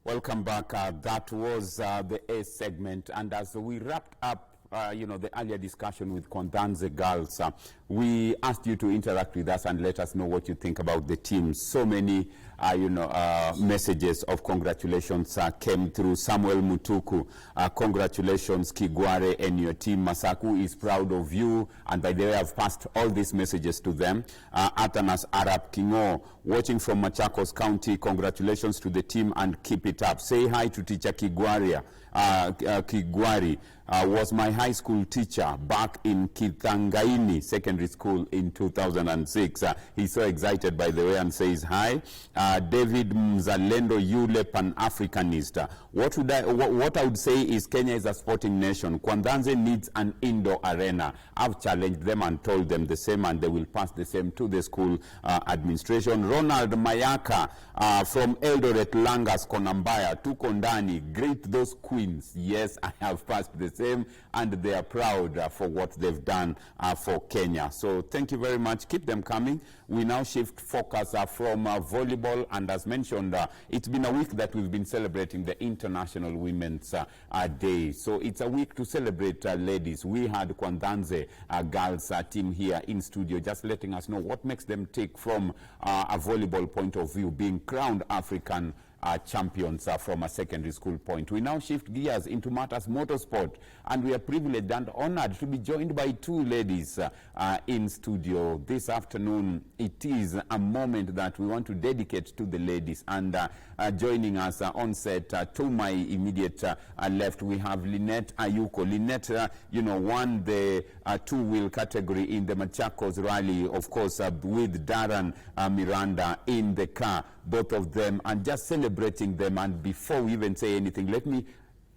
Welcome back. That was the A segment, and as we wrapped up the earlier discussion with Kondanze girls, we asked you to interact with us and let us know what you think about the team. So many messages of congratulations came through. Samuel Mutuku, congratulations Kigware and your team. Masaku is proud of you, and by the way, I've passed all these messages to them. Atanas Arab Kingo, watching from Machakos County, congratulations to the team and keep it up. Say hi to teacher Kigwari. Kigwari was my high school teacher back in Kithangaini Secondary School in 2006. He's so excited, by the way, and says hi. David Mzalendo Yule, Pan-Africanist. What I would say is Kenya is a sporting nation. Kondanze needs an indoor arena. I've challenged them and told them the same, and they will pass the same to the school administration. Ronald Mayaka from Eldoret Langas Konambaya to Kondani, greet those queens. Yes, I have passed the same, and they are proud for what they've done for Kenya. So thank you very much. Keep them coming. We now shift focus from volleyball, and as mentioned, it's been a week that we've been celebrating the International Women's Day. So it's a week to celebrate ladies. We had Kondanze girls team here in studio, just letting us know what makes them take from a volleyball point of view, being crowned African champions from a secondary school point. We now shift gears into matters motorsport, and we are privileged and honored to be joined by two ladies in studio this afternoon. It is a moment that we want to dedicate to the ladies, and joining us on set to my immediate left, we have Lynette Ayuko. Lynette, won the two-wheel category in the Machakos rally, of course, with Darren Miranda in the car, both of them, and just celebrating them. And before we even say anything, let me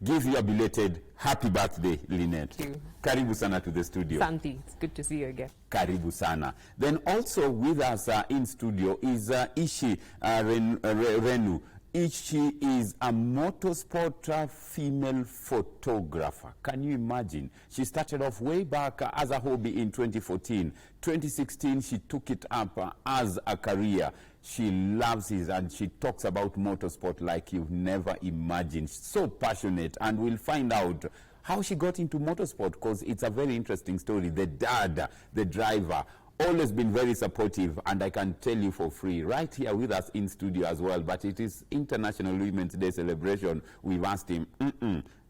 give you a belated happy birthday, Lynette. Thank you. Karibu sana to the studio. Santi, it's good to see you again. Karibu sana. Then also with us in studio is Ishi Renu. She is a motorsport female photographer. Can you imagine? She started off way back as a hobby in 2014. 2016, she took it up as a career. She loves it, and she talks about motorsport like you've never imagined. So passionate, and we'll find out how she got into motorsport, because it's a very interesting story. The dad, the driver, always been very supportive, and I can tell you for free, right here with us in studio as well. But it is International Women's Day celebration. We've asked him,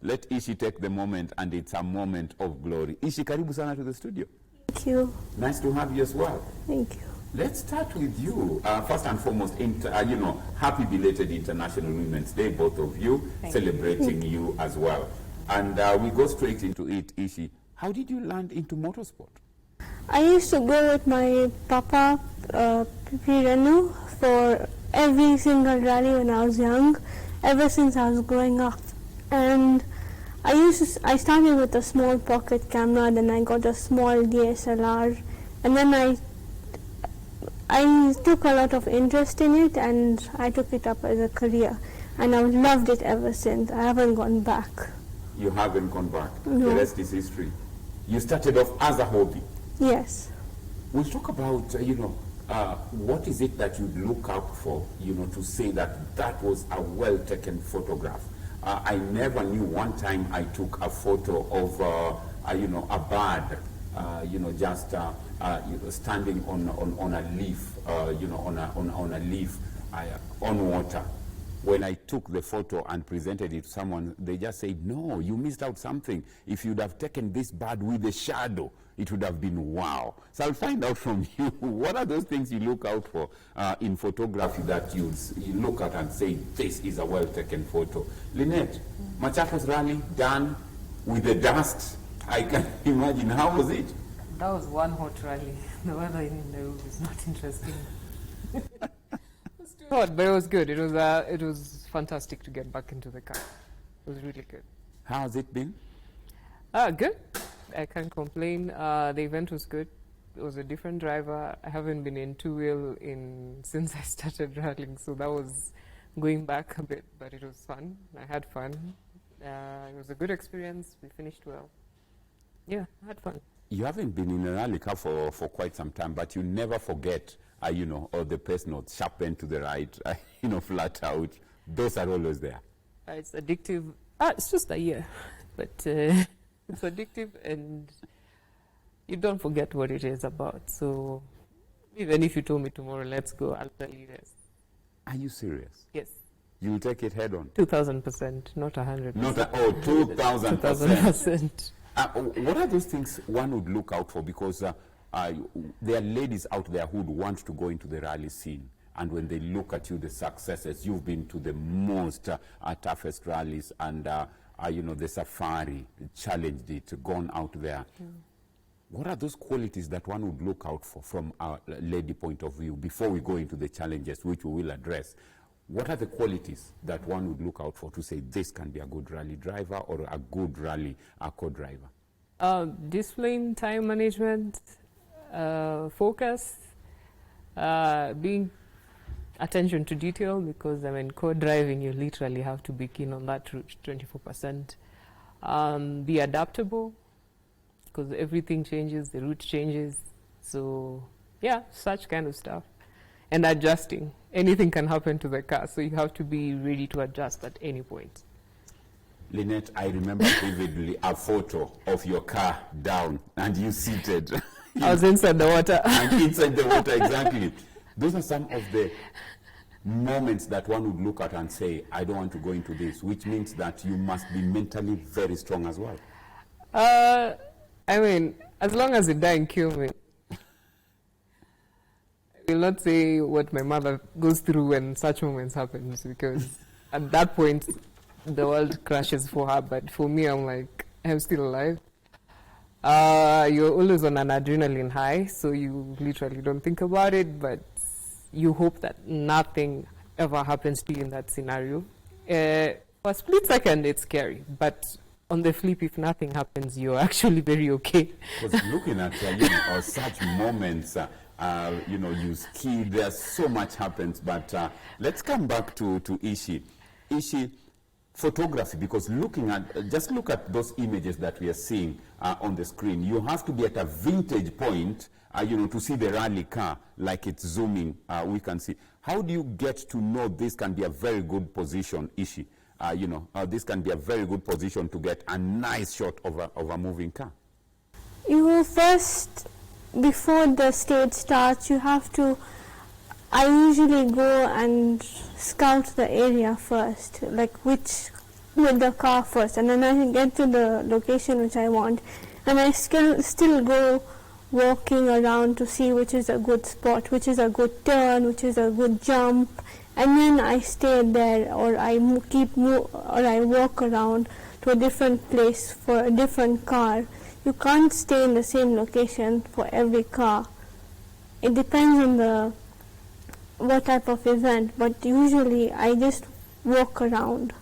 let Ishi take the moment, and it's a moment of glory. Ishi, karibu sana to the studio. Thank you. Nice to have you as well. Thank you. Let's start with you. First and foremost, happy belated International Women's Day, both of you, celebrating you as well. And we go straight into it, Ishi. How did you land into motorsport? I used to go with my papa, Pipi Renu, for every single rally when I was young, ever since I was growing up. And I started with a small pocket camera, then I got a small DSLR, and then I took a lot of interest in it, and I took it up as a career, and I've loved it ever since. I haven't gone back. You haven't gone back? No. The rest is history. You started off as a hobby? Yes. We'll talk about, what is it that you look out for, to say that was a well-taken photograph. I never knew. One time I took a photo of, a bird, just standing on a leaf, on a leaf on water. When I took the photo and presented it to someone, they just said, no, you missed out something. If you'd have taken this bird with a shadow, it would have been wow. So I'll find out from you, what are those things you look out for in photography that you look at and say, this is a well-taken photo. Lynette, Machakos rally done with the dust. I can imagine. How was it? That was one hot rally. The weather in Nairobi is not interesting. Hot, but it was good. It was fantastic to get back into the car. It was really good. How has it been? Good. I can't complain. The event was good. It was a different driver. I haven't been in two-wheel since I started rallying, so that was going back a bit, but it was fun. I had fun. It was a good experience. We finished well. Yeah, I had fun. You haven't been in a rally car for quite some time, but you never forget, or the press notes, sharp end to the right, flat out. Those are always there. It's addictive. It's just a year, but it's addictive, and you don't forget what it is about. So even if you told me tomorrow, let's go, I'll tell you yes. Are you serious? Yes. You will take it head on? 2,000%, not 100%. Not 2,000%. 2,000%. What are those things one would look out for? Because there are ladies out there who would want to go into the rally scene. And when they look at you, the successes, you've been to the most toughest rallies, and the safari, challenged it, gone out there. What are those qualities that one would look out for from a lady point of view before we go into the challenges, which we will address? What are the qualities that one would look out for to say this can be a good rally driver or a good rally co-driver? Discipline, time management, focus, being attention to detail, because co-driving, you literally have to be keen on that route 24%. Be adaptable, because everything changes, the route changes. So yeah, such kind of stuff. And adjusting. Anything can happen to the car, so you have to be ready to adjust at any point. Lynette, I remember vividly a photo of your car down and you seated. I was inside the water. And inside the water, exactly. Those are some of the moments that one would look at and say, I don't want to go into this, which means that you must be mentally very strong as well. As long as it doesn't kill me. I will not say what my mother goes through when such moments happen, because at that point, the world crashes for her, but for me, I'm still alive. You're always on an adrenaline high, so you literally don't think about it, but you hope that nothing ever happens to you in that scenario. For a split second, it's scary, but on the flip, if nothing happens, you're actually very okay. Because looking at such moments, you ski, there's so much happens, but let's come back to Ishi. Ishi, photography, because just look at those images that we are seeing on the screen. You have to be at a vintage point, to see the rally car, like it's zooming, we can see. How do you get to know this can be a very good position, Ishi? This can be a very good position to get a nice shot of a moving car. You will first, before the stage starts, I usually go and scout the area first, with the car first, and then I get to the location which I want, and I still go walking around to see which is a good spot, which is a good turn, which is a good jump, and then I stay there, or I walk around to a different place for a different car. You can't stay in the same location for every car. It depends on what type of event, but usually I just walk around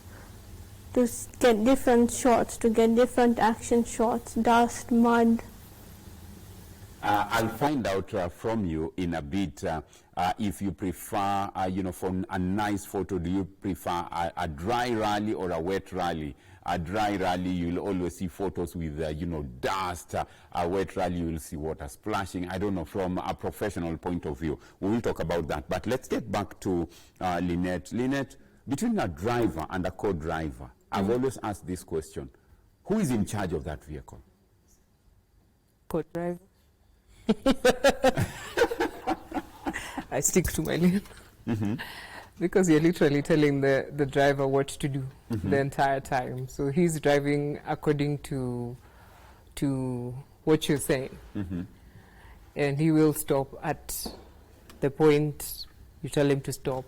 to get different shots, to get different action shots, dust, mud. I'll find out from you in a bit if you prefer, for a nice photo, do you prefer a dry rally or a wet rally? A dry rally, you'll always see photos with, dust. A wet rally, you'll see water splashing. I don't know, from a professional point of view. We will talk about that. But let's get back to Lynette. Lynette, between a driver and a co-driver, I've always asked this question. Who is in charge of that vehicle? Co-driver. I stick to my lane. Because you're literally telling the driver what to do the entire time. So he's driving according to what you're saying. And he will stop at the point you tell him to stop.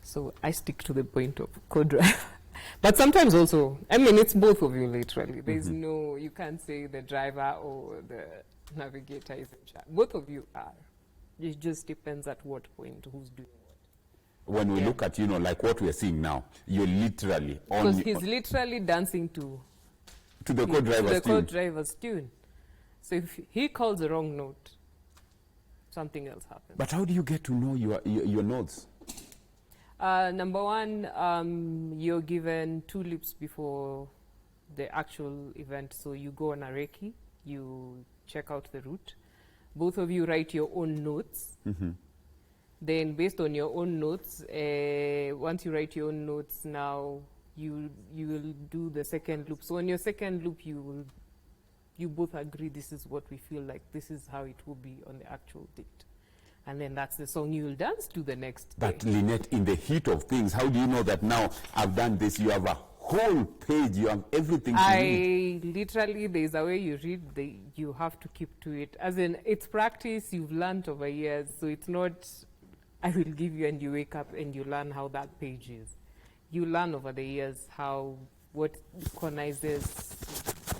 So I stick to the point of co-driver. But sometimes also, it's both of you literally. There's you can't say the driver or the navigator is in charge. Both of you are. It just depends at what point who's doing what. When we look at, like what we're seeing now, you're literally on... Because he's literally dancing to the co-driver's tune. So if he calls the wrong note, something else happens. But how do you get to know your notes? Number one, you're given 2 loops before the actual event. So you go on a recce, you check out the route. Both of you write your own notes. Then based on your own notes, once you write your own notes, now you will do the second loop. So on your second loop, you both agree this is what we feel like, this is how it will be on the actual date. And then that's the song you will dance to the next day. But Lynette, in the heat of things, how do you know that now I've done this? You have a whole page, you have everything to read. Literally, there's a way you read, you have to keep to it. As in, it's practice you've learned over years, so it's not, I will give you and you wake up and you learn how that page is. You learn over the years what corner is this,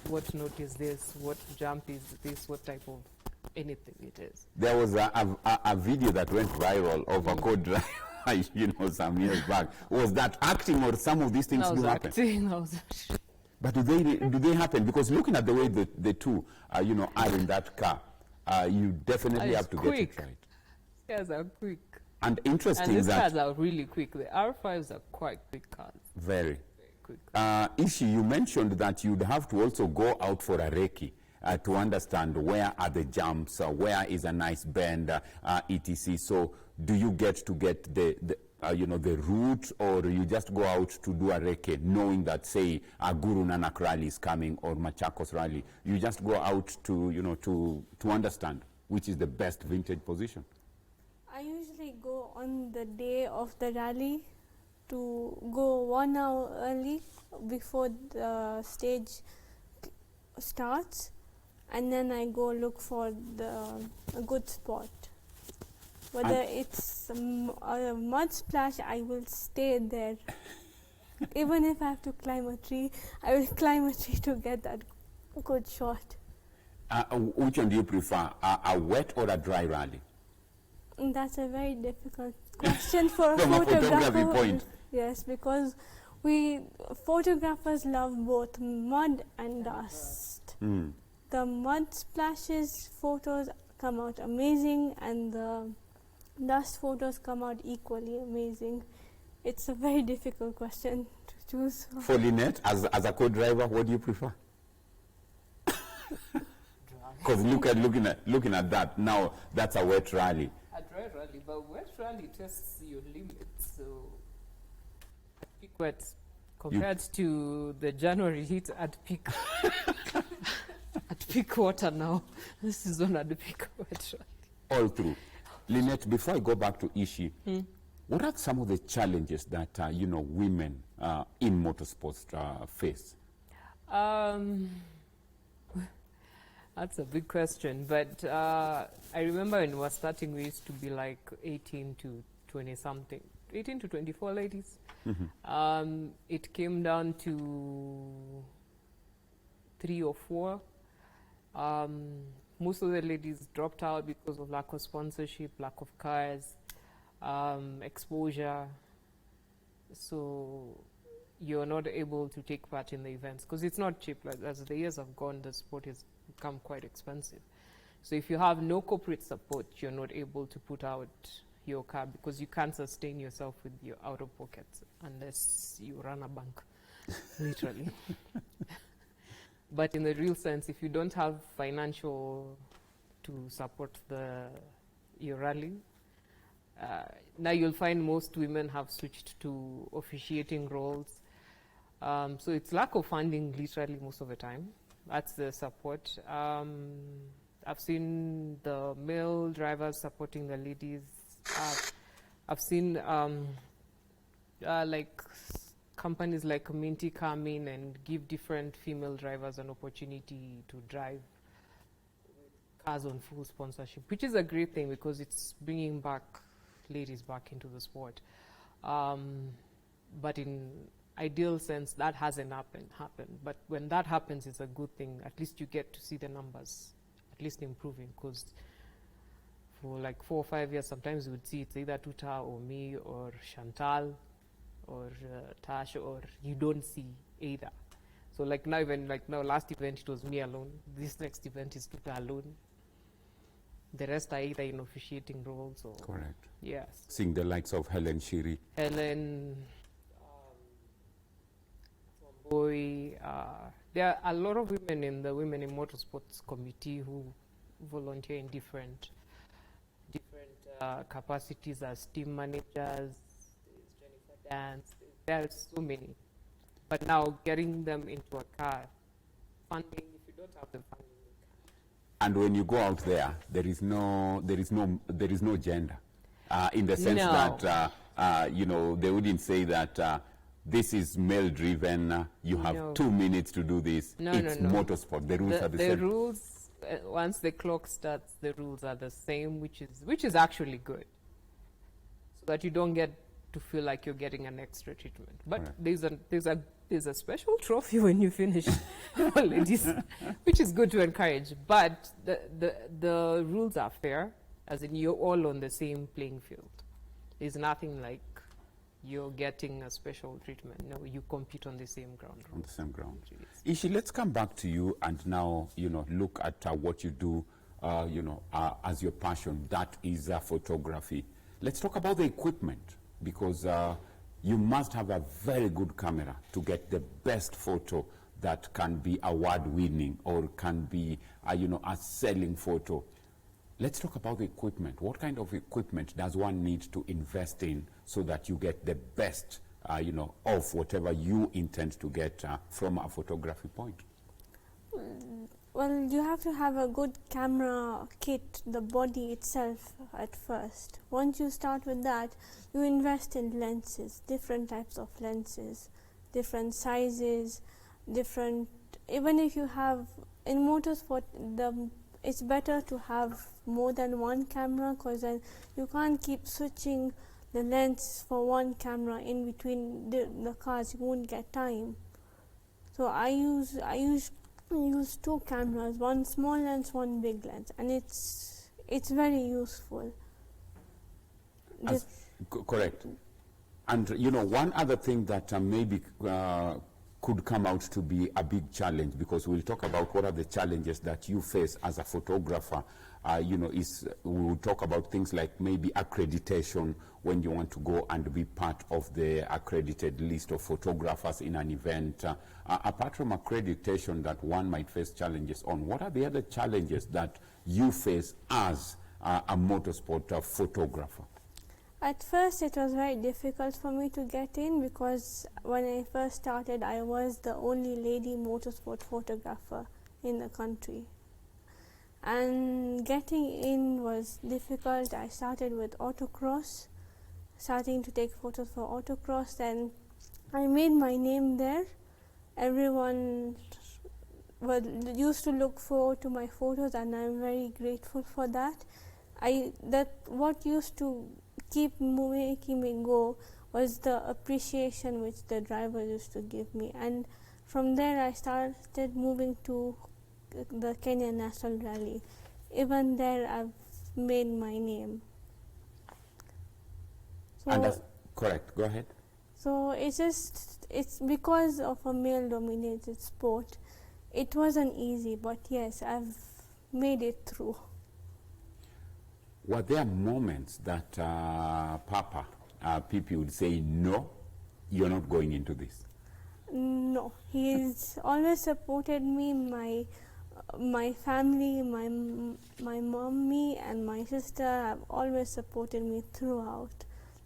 what note is this, what jump is this, what type of anything it is. There was a video that went viral of a co-driver, some years back. Was that acting, or some of these things do happen? But do they happen? Because looking at the way the two, are in that car, you definitely have to get it right. Cars are quick. And interesting and these that cars are really quick. The R5s are quite quick cars. Very quick. Ishi, you mentioned that you'd have to also go out for a recce to understand where are the jumps, where is a nice bend, etc. So do you get the route, or you just go out to do a recce knowing that, say, a Guru Nanak rally is coming or Machakos rally? You just go out to understand which is the best vintage position. I usually go on the day of the rally to go 1 hour early before the stage starts, and then I go look for a good spot. Whether it's a mud splash, I will stay there. Even if I have to climb a tree, I will climb a tree to get that good shot. Which one do you prefer, a wet or a dry rally? That's a very difficult question for a From a photographer. photography point. Yes, because photographers love both mud and dust. The mud splashes photos come out amazing, and the dust photos come out equally amazing. It's a very difficult question to choose. For Lynette, as a co-driver, what do you prefer? Because looking at that now, that's a wet rally. A dry rally, but wet rally tests your limits. So peak wet compared to the January heat at peak at peak water now. This is on at the peak wet rally. All through. Lynette, before I go back to Ishi, what are some of the challenges that women in motorsports face? That's a big question, but I remember when we were starting, we used to be like 18 to 20 something, 18 to 24 ladies. It came down to 3 or 4. Most of the ladies dropped out because of lack of sponsorship, lack of cars, exposure. So you're not able to take part in the events because it's not cheap. Like, as the years have gone, the sport has become quite expensive. So if you have no corporate support, you're not able to put out your car because you can't sustain yourself with your out of pocket unless you run a bank, literally. But in the real sense, if you don't have financial to support your rally, now you'll find most women have switched to officiating roles. So it's lack of funding literally most of the time. That's the support. I've seen the male drivers supporting the ladies. I've seen like companies like Minty come in and give different female drivers an opportunity to drive cars on full sponsorship, which is a great thing because it's bringing back ladies back into the sport. But in ideal sense, that hasn't happened. But when that happens, it's a good thing. At least you get to see the numbers at least improving, because for like 4 or 5 years, sometimes you would see it's either Tuta or me or Chantal or Tash, or you don't see either. So like now, even like now, last event it was me alone. This next event is Tuta alone. The rest are either in officiating roles or... Correct. Yes. Seeing the likes of Helen Shiri. Helen, Boy, there are a lot of women in the Women in Motorsports committee who volunteer in different capacities as team managers, there's Jennifer Dance, there's so many. But now getting them into a car, funding, if you don't have the funding, you can't. And when you go out there, there is no gender, in the sense No. that you know, they wouldn't say that this is male-driven. You have No. 2 minutes to do this. No, it's no, no. motorsport. The rules are the The same. rules, once the clock starts, the rules are the same, which is actually good, so that you don't get to feel like you're getting an extra treatment. But Right. there's a special trophy when you finish, for ladies, which is good to encourage. But the rules are fair, as in you're all on the same playing field. There's nothing like you're getting a special treatment. No, you compete on the same ground. On the same ground. Yes. Ishi, let's come back to you and now, you know, look at what you do, you know, as your passion. That is photography. Let's talk about the equipment, because you must have a very good camera to get the best photo that can be award-winning or can be, you know, a selling photo. Let's talk about the equipment. What kind of equipment does one need to invest in so that you get the best, you know, of whatever you intend to get from a photography point? Well, you have to have a good camera kit, the body itself at first. Once you start with that, you invest in lenses, different types of lenses, different sizes, different, even if you have, in motorsport, it's better to have more than one camera, because then you can't keep switching the lens for one camera in between the cars. You won't get time. So I use 2 cameras, one small lens, one big lens, and it's very useful. Correct. And you know, one other thing that maybe could come out to be a big challenge, because we'll talk about what are the challenges that you face as a photographer. You know, we will talk about things like maybe accreditation, when you want to go and be part of the accredited list of photographers in an event. Apart from accreditation that one might face challenges on, what are the other challenges that you face as a motorsport photographer? At first it was very difficult for me to get in, because when I first started I was the only lady motorsport photographer in the country, and getting in was difficult. I started with autocross, starting to take photos for autocross, then I made my name there. Everyone used to look forward to my photos, and I'm very grateful for that. What used to keep making me go was the appreciation which the driver used to give me, and from there I started moving to the Kenya National Rally. Even there I've made my name. And that's correct. Go ahead. So it's because of a male-dominated sport. It wasn't easy, but yes, I've made it through. Were there moments that Papa, Pipi would say, no, you're not going into this? No, he's always supported me. My family, my mommy and my sister have always supported me throughout.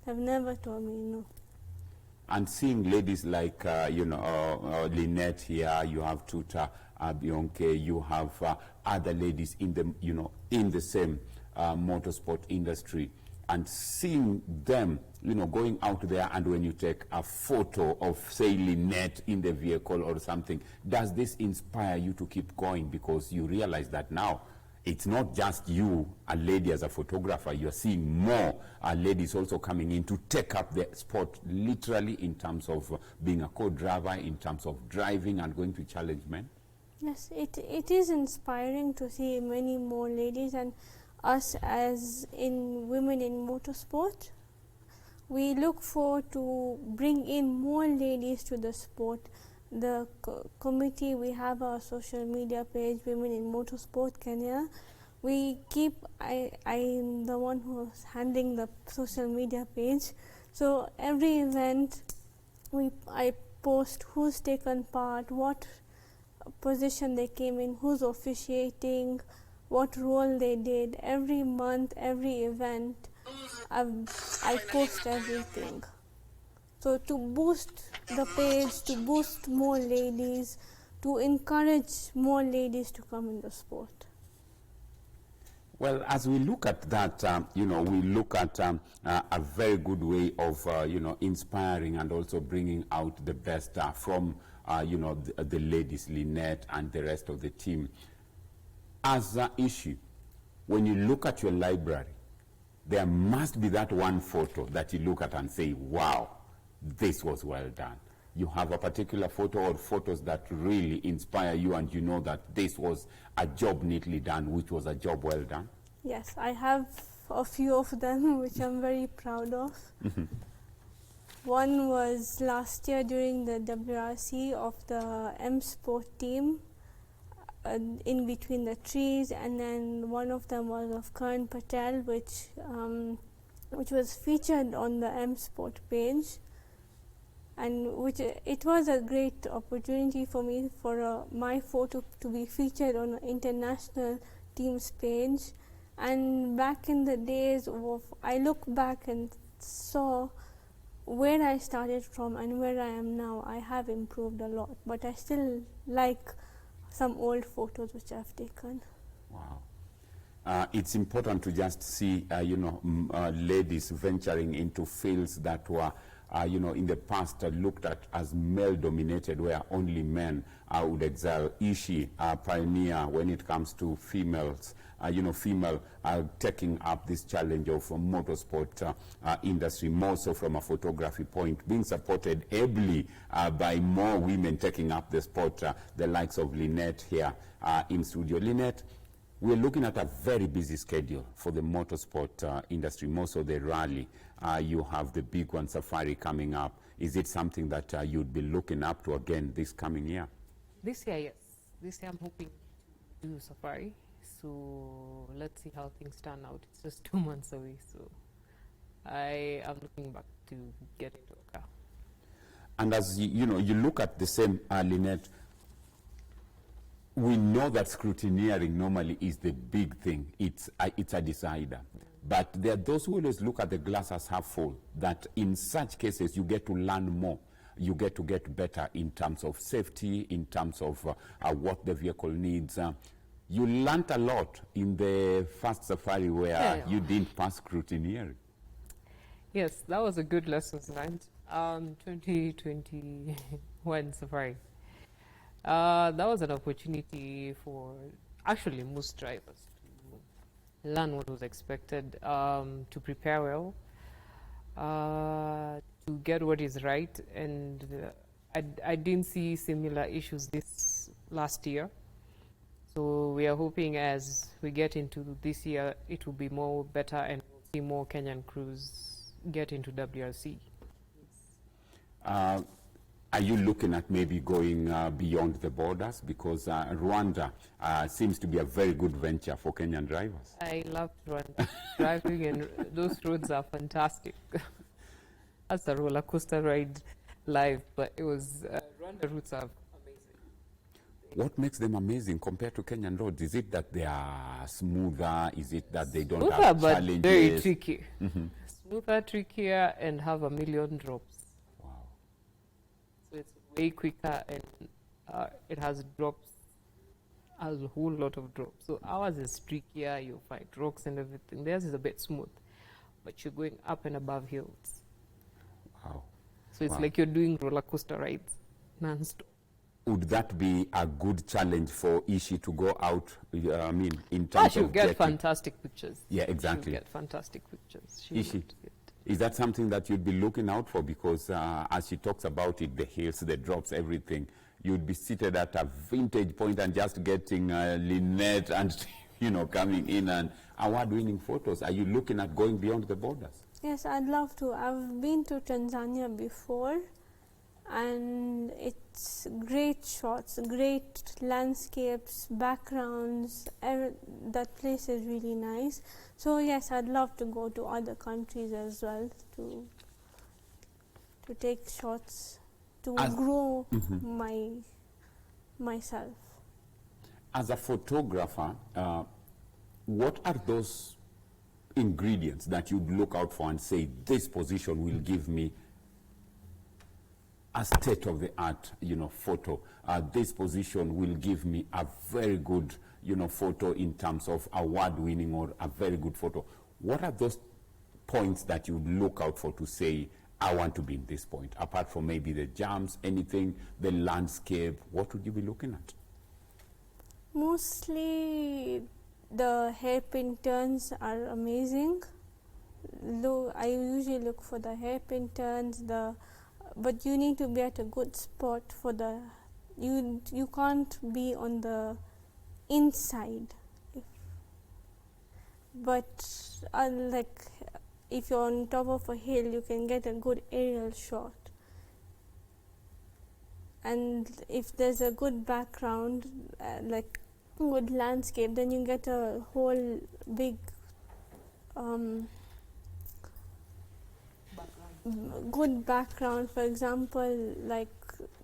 They've never told me no. And seeing ladies like, you know, Lynette here, you have Tuta, Bionke, you have other ladies in the, you know, in the same motorsport industry, and seeing them, you know, going out there, and when you take a photo of, say, Lynette in the vehicle or something, does this inspire you to keep going, because you realize that now it's not just you, a lady as a photographer, you're seeing more ladies also coming in to take up the sport, literally in terms of being a co-driver, in terms of driving and going to challenge men? Yes, it is inspiring to see many more ladies, and us as in women in motorsport, we look forward to bring in more ladies to the sport. The committee, we have our social media page, Women in Motorsport Kenya. I'm the one who's handling the social media page. So every event, I post who's taken part, what position they came in, who's officiating, what role they did. Every month, every event, I post everything. So to boost the page, to boost more ladies, to encourage more ladies to come in the sport. Well, as we look at that, we look at a very good way of, inspiring and also bringing out the best from, the ladies, Lynette and the rest of the team. As an issue, when you look at your library, there must be that one photo that you look at and say, wow, this was well done. You have a particular photo or photos that really inspire you and you know that this was a job neatly done, which was a job well done? Yes, I have a few of them which I'm very proud of. One was last year during the WRC of the M Sport team in between the trees, and then one of them was of Karan Patel, which was featured on the M Sport page. And which it was a great opportunity for me for my photo to be featured on an international team's page. And back in the days, I look back and saw where I started from and where I am now. I have improved a lot, but I still like some old photos which I've taken. Wow. It's important to just see, ladies venturing into fields that were in the past looked at as male-dominated, where only men would excel. Ishi, pioneer when it comes to females, female taking up this challenge of motorsport industry, more so from a photography point, being supported ably by more women taking up the sport, the likes of Lynette here in studio. Lynette, we're looking at a very busy schedule for the motorsport industry, more so the rally. You have the big one, Safari, coming up. Is it something that you'd be looking up to again this coming year? This year, yes. This year I'm hoping to do Safari. So let's see how things turn out. It's just 2 months away, so I am looking back to get into a car. And as you look at the same, Lynette, we know that scrutineering normally is the big thing. It's a decider. But there are those who always look at the glass as half full, that in such cases you get to learn more. You get to get better in terms of safety, in terms of what the vehicle needs. You learned a lot in the first Safari where you didn't pass scrutineering. Yes, that was a good lesson learned. 2021 Safari. That was an opportunity for actually most drivers to learn what was expected, to prepare well, to get what is right, and I didn't see similar issues this last year. So we are hoping as we get into this year, it will be more better and we'll see more Kenyan crews get into WRC. Are you looking at maybe going beyond the borders? Because Rwanda seems to be a very good venture for Kenyan drivers. I love Rwanda. Driving, and those roads are fantastic. That's a roller coaster ride live, but it was, Rwanda routes are amazing. What makes them amazing compared to Kenyan roads? Is it that they are smoother? Is it that they don't smoother, have but challenges? very tricky. Smoother, trickier, and have a million drops. So it's way quicker, and it has drops, a whole lot of drops. So ours is trickier, you find rocks and everything. Theirs is a bit smooth, but you're going up and above hills. Wow. So it's like you're doing roller coaster rides non-stop. Would that be a good challenge for Ishi to go out, in terms She'll of get fantastic pictures. Yeah, exactly. She'll get fantastic pictures. Ishi, is that something that you'd be looking out for? Because as she talks about it, the hills, the drops, everything, you'd be seated at a vintage point and just getting Lynette and, coming in and award-winning photos. Are you looking at going beyond the borders? Yes, I'd love to. I've been to Tanzania before, and it's great shots, great landscapes, backgrounds. That place is really nice. So yes, I'd love to go to other countries as well to take shots, to grow myself. As a photographer, what are those ingredients that you'd look out for and say, this position will give me a state-of-the-art, photo. This position will give me a very good, photo in terms of award-winning or a very good photo. What are those points that you look out for to say, I want to be in this point? Apart from maybe the jumps, anything, the landscape, what would you be looking at? Mostly the hairpin turns are amazing. I usually look for the hairpin turns, but you need to be at a good spot for the, you can't be on the inside. But like if you're on top of a hill, you can get a good aerial shot. And if there's a good background, like good landscape, then you get a whole big good background. For example, like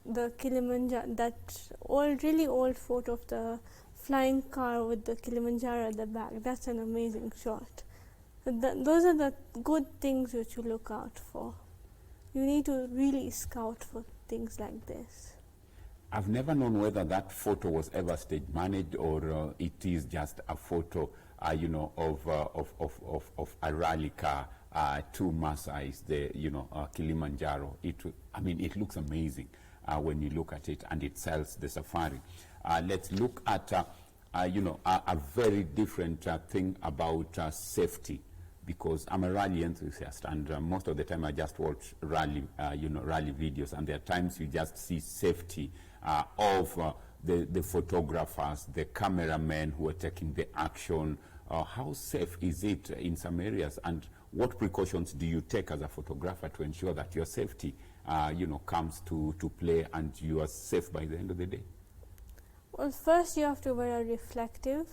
the Kilimanjaro, that really old photo of the flying car with the Kilimanjaro at the back, that's an amazing shot. Those are the good things which you look out for. You need to really scout for things like this. I've never known whether that photo was ever stage managed or it is just a photo, of a rally car, two Maasai's, the Kilimanjaro. It looks amazing when you look at it, and it sells the safari. Let's look at a very different thing about safety, because I'm a rally enthusiast, and most of the time I just watch rally videos, and there are times you just see safety of the photographers, the cameramen who are taking the action. How safe is it in some areas, and what precautions do you take as a photographer to ensure that your safety comes to play and you are safe by the end of the day? Well, first you have to wear a reflective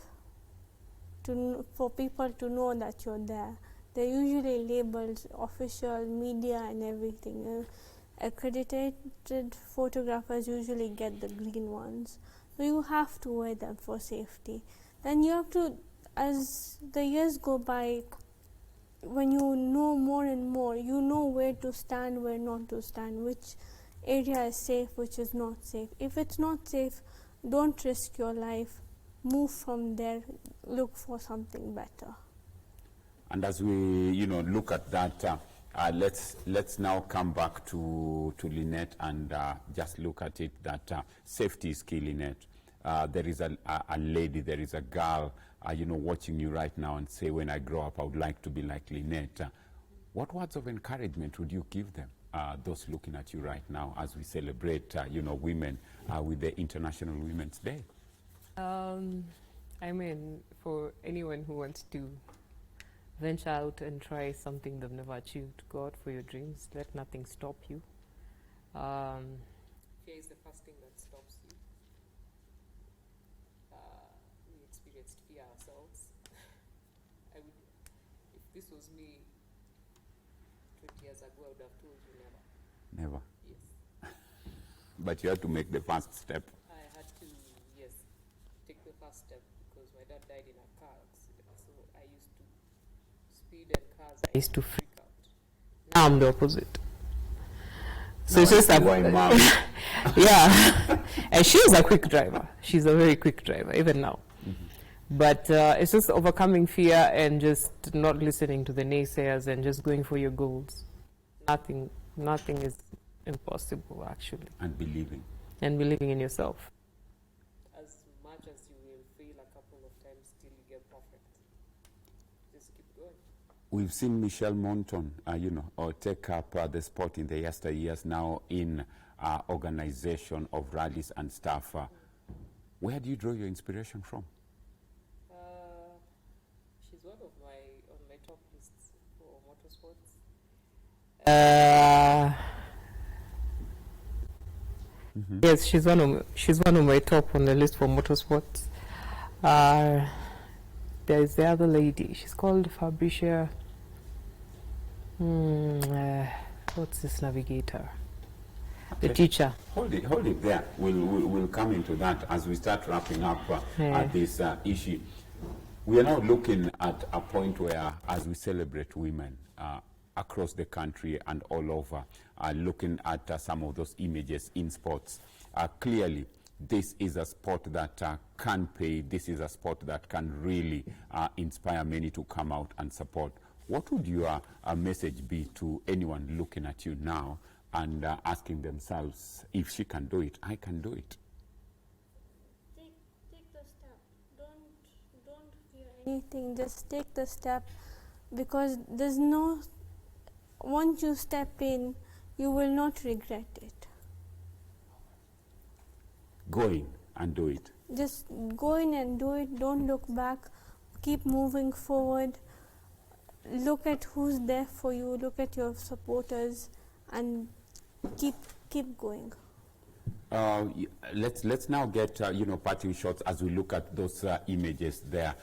for people to know that you're there. They're usually labeled official, media and everything. Accredited photographers usually get the green ones. So you have to wear them for safety. Then you have to, as the years go by, when you know more and more, you know where to stand, where not to stand, which area is safe, which is not safe. If it's not safe, don't risk your life. Move from there, look for something better. And as we look at that, let's now come back to Lynette and just look at it that safety is key, Lynette. There is a lady, there is a girl watching you right now and say, when I grow up I would like to be like Lynette. What words of encouragement would you give them, those looking at you right now, as we celebrate women with the International Women's Day? For anyone who wants to venture out and try something they've never achieved, go out for your dreams. Let nothing stop you. Fear is the first thing that stops you. We experienced fear ourselves. If this was me 20 years ago, I would have told you never. Never? Yes. But you had to make the first step. I had to, yes, take the first step, because my dad died in a car accident. So I used to speed and cars. I used to freak out. Now I'm the opposite. So Now it's just I see why mom. yeah. And she's a quick driver. She's a very quick driver, even now. Mm-hmm. But it's just overcoming fear and just not listening to the naysayers and just going for your goals. Nothing is impossible, actually. And believing. And believing in yourself. As much as you will fail a couple of times till you get perfect, just keep going. We've seen Michelle Monton, take up the sport in the yesteryears now in organization of rallies and stuff. Where do you draw your inspiration from? She's one of my top lists for motorsports. Mm-hmm. Yes, she's one of my top on the list for motorsports. There's the other lady. She's called Fabricia. What's this navigator? Okay. The teacher. Hold it there. We'll come into that as we start wrapping up this issue. We are now looking at a point where, as we celebrate women across the country and all over, looking at some of those images in sports, clearly this is a sport that can pay. This is a sport that can really inspire many to come out and support. What would your message be to anyone looking at you now and asking themselves, if she can do it, I can do it? Take the step. Don't fear anything. Just take the step, because there's no. Once you step in, you will not regret it. Go in and do it. Just go in and do it. Don't look back. Keep moving forward. Look at who's there for you. Look at your supporters, and keep going. Let's now get parting shots as we look at those images there.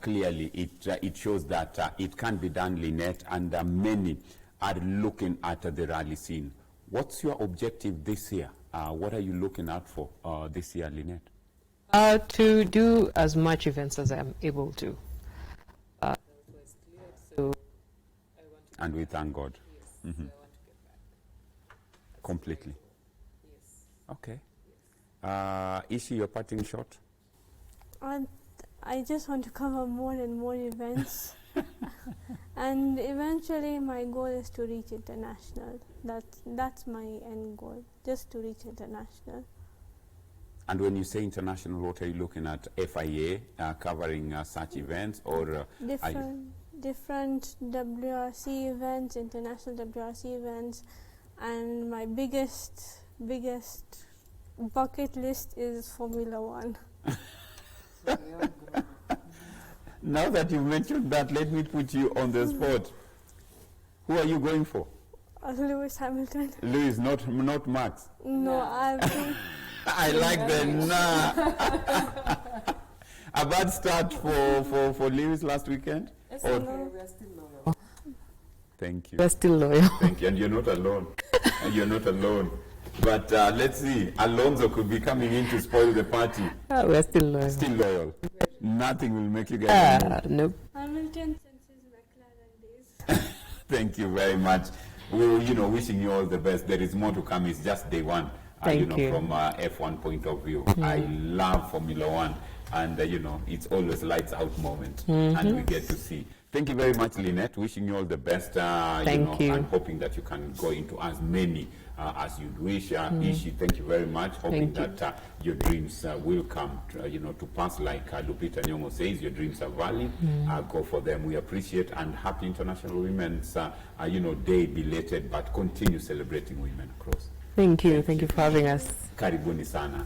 Clearly, it shows that it can be done, Lynette, and many are looking at the rally scene. What's your objective this year? What are you looking out for this year, Lynette? To do as much events as I'm able to. And we thank God. Yes, Mm-hmm. I want to get back. Completely. Yes. Okay. Ishi, your parting shot? I just want to cover more and more events. And eventually my goal is to reach international. That's my end goal, just to reach international. And when you say international, what are you looking at? FIA covering such events, or different WRC events, international WRC events, and my biggest bucket list is Formula 1. Now that you've mentioned that, let me put you on the spot. Who are you going for? Lewis Hamilton. Lewis, not Max. No, I've been I like the nah. A bad start for Lewis last weekend? No, we are still loyal. Thank you. We are still loyal. Thank you, and you're not alone. And you're not alone. But let's see, Alonso could be coming in to spoil the party. We are still loyal. Still loyal. Nothing will make you guys nope. Hamilton since his McLaren days. Thank you very much. We're wishing you all the best. There is more to come. It's just day one. Thank you. From F1 point of view. I love Formula 1, and it's always lights out moment, and we get to see. Thank you very much, Lynette. Wishing you all the best. Thank you. And hoping that you can go into as many as you'd wish. Ishi, thank you very much. Hoping that your dreams will come to pass. Like Lupita Nyong'o says, your dreams are valid. Go for them. We appreciate, and happy International Women's Day belated, but continue celebrating women across. Thank you. Thank you for having us. Karibuni sana.